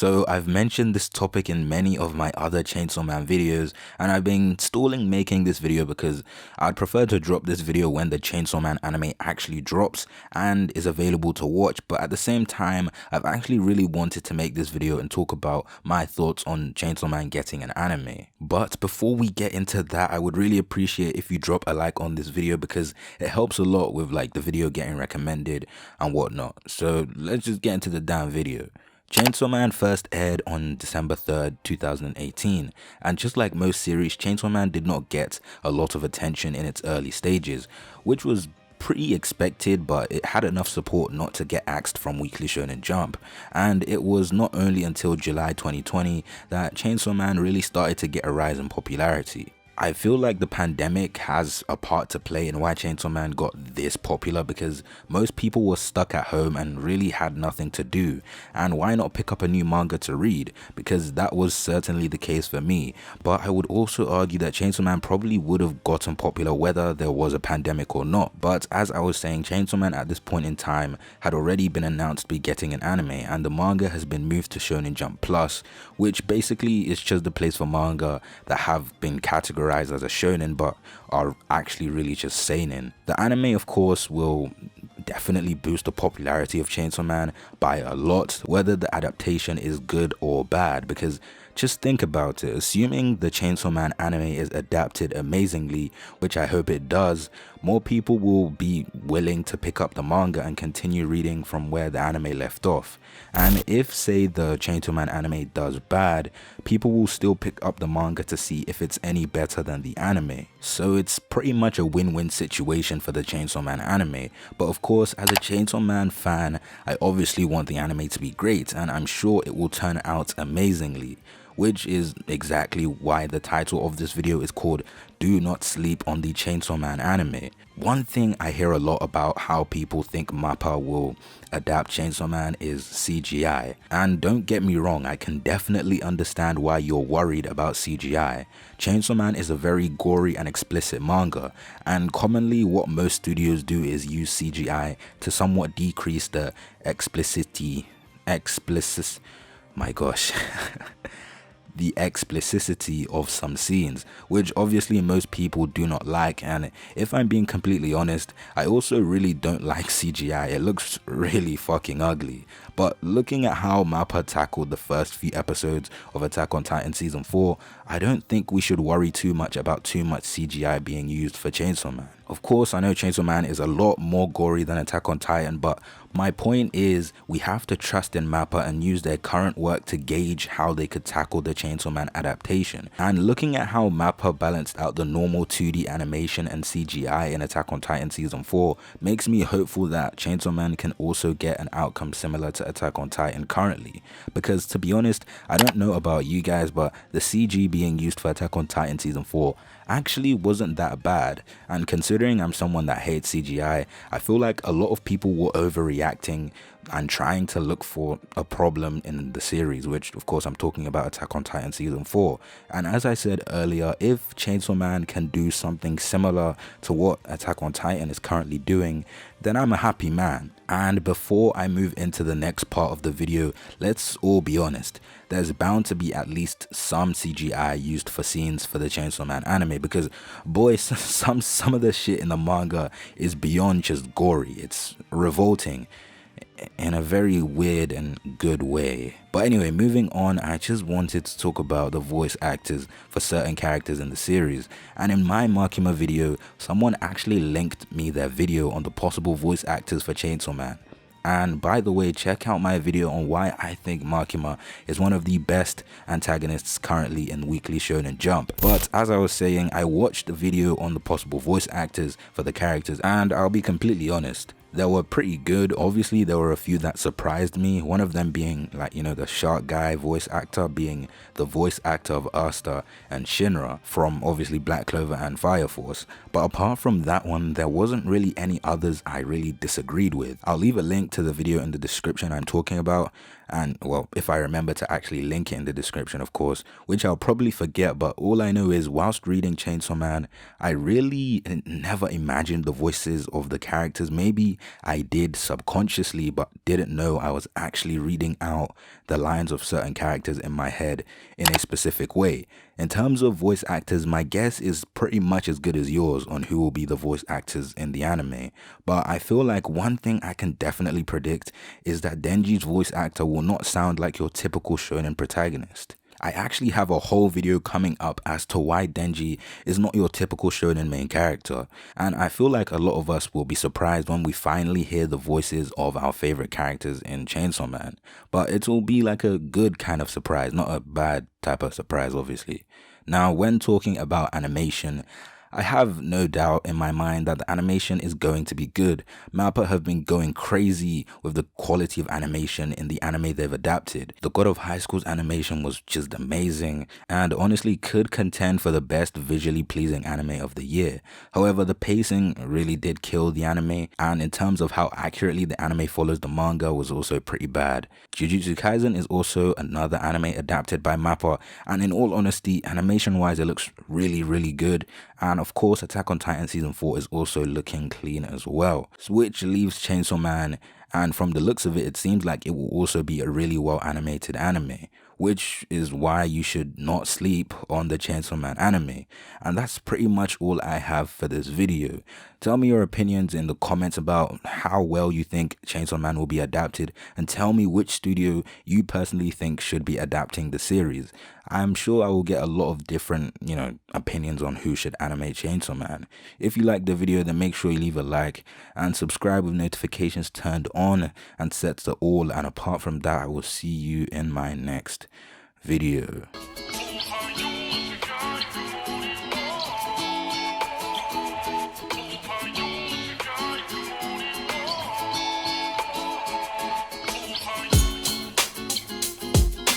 So I've mentioned this topic in many of my other Chainsaw Man videos, and I've been stalling making this video because I'd prefer to drop this video when the Chainsaw Man anime actually drops and is available to watch, but at the same time I've actually really wanted to make this video and talk about my thoughts on Chainsaw Man getting an anime. But before we get into that, I would really appreciate if you drop a like on this video because it helps a lot with like the video getting recommended and whatnot. So let's just get into the damn video. Chainsaw Man first aired on December 3rd, 2018, and just like most series, Chainsaw Man did not get a lot of attention in its early stages, which was pretty expected, but it had enough support not to get axed from Weekly Shonen Jump. And it was not only until July 2020 that Chainsaw Man really started to get a rise in popularity. I feel like the pandemic has a part to play in why Chainsaw Man got this popular, because most people were stuck at home and really had nothing to do, and why not pick up a new manga to read, because that was certainly the case for me. But I would also argue that Chainsaw Man probably would have gotten popular whether there was a pandemic or not. But as I was saying, Chainsaw Man at this point in time had already been announced to be getting an anime, and the manga has been moved to Shonen Jump Plus, which basically is just the place for manga that have been categorized as a shonen but are actually really just seinen. The anime, of course, will definitely boost the popularity of Chainsaw Man by a lot, whether the adaptation is good or bad, because just think about it. Assuming the Chainsaw Man anime is adapted amazingly, which I hope it does, more people will be willing to pick up the manga and continue reading from where the anime left off. And if, say, the Chainsaw Man anime does bad, people will still pick up the manga to see if it's any better than the anime. So it's pretty much a win-win situation for the Chainsaw Man anime. But of course, as a Chainsaw Man fan, I obviously want the anime to be great, and I'm sure it will turn out amazingly, which is exactly why the title of this video is called Do Not Sleep on the Chainsaw Man Anime. One thing I hear a lot about how people think MAPPA will adapt Chainsaw Man is CGI. And don't get me wrong, I can definitely understand why you're worried about CGI. Chainsaw Man is a very gory and explicit manga, and commonly what most studios do is use CGI to somewhat decrease the the explicitity of some scenes, which obviously most people do not like. And if I'm being completely honest, I also really don't like CGI. It looks really fucking ugly. But looking at how MAPPA tackled the first few episodes of Attack on Titan Season 4, I don't think we should worry too much about too much CGI being used for Chainsaw Man. Of course, I know Chainsaw Man is a lot more gory than Attack on Titan, but my point is we have to trust in MAPPA and use their current work to gauge how they could tackle the Chainsaw Man adaptation. And looking at how MAPPA balanced out the normal 2D animation and CGI in Attack on Titan Season 4 makes me hopeful that Chainsaw Man can also get an outcome similar to Attack on Titan currently. Because to be honest, I don't know about you guys, but the CG being used for Attack on Titan Season 4 actually wasn't that bad, and considering I'm someone that hates CGI, I feel like a lot of people were overreacting and trying to look for a problem in the series, which of course I'm talking about Attack on Titan Season 4. And as I said earlier, if Chainsaw Man can do something similar to what Attack on Titan is currently doing, then I'm a happy man. And before I move into the next part of the video, let's all be honest, there's bound to be at least some CGI used for scenes for the Chainsaw Man anime, because boy, some of the shit in the manga is beyond just gory. It's revolting in a very weird and good way. But anyway, moving on, I just wanted to talk about the voice actors for certain characters in the series. And in my Makima video, someone actually linked me their video on the possible voice actors for Chainsaw Man. And by the way, check out my video on why I think Makima is one of the best antagonists currently in Weekly Shonen Jump. But as I was saying, I watched the video on the possible voice actors for the characters, and I'll be completely honest, they were pretty good. Obviously, there were a few that surprised me. One of them being, like, you know, the shark guy voice actor being the voice actor of Asta and Shinra from obviously Black Clover and Fire Force. But apart from that one, there wasn't really any others I really disagreed with. I'll leave a link to the video in the description I'm talking about. And well, if I remember to actually link it in the description, of course, which I'll probably forget, but all I know is whilst reading Chainsaw Man, I really never imagined the voices of the characters. Maybe I did subconsciously, but didn't know I was actually reading out the lines of certain characters in my head in a specific way. In terms of voice actors, my guess is pretty much as good as yours on who will be the voice actors in the anime. But I feel like one thing I can definitely predict is that Denji's voice actor will not sound like your typical shonen protagonist. I actually have a whole video coming up as to why Denji is not your typical shonen main character, and I feel like a lot of us will be surprised when we finally hear the voices of our favorite characters in Chainsaw Man. But it will be like a good kind of surprise, not a bad type of surprise, obviously. Now, when talking about animation, I have no doubt in my mind that the animation is going to be good. MAPPA have been going crazy with the quality of animation in the anime they've adapted. The God of High School's animation was just amazing and honestly could contend for the best visually pleasing anime of the year. However, the pacing really did kill the anime, and in terms of how accurately the anime follows the manga was also pretty bad. Jujutsu Kaisen is also another anime adapted by MAPPA, and in all honesty, animation wise it looks really good, and of course, Attack on Titan Season 4 is also looking clean as well, which leaves Chainsaw Man, and from the looks of it, it seems like it will also be a really well animated anime, which is why you should not sleep on the Chainsaw Man anime. And that's pretty much all I have for this video. Tell me your opinions in the comments about how well you think Chainsaw Man will be adapted, and tell me which studio you personally think should be adapting the series. I'm sure I will get a lot of different, opinions on who should animate Chainsaw Man. If you liked the video, then make sure you leave a like and subscribe with notifications turned on and set to all. And apart from that, I will see you in my next video.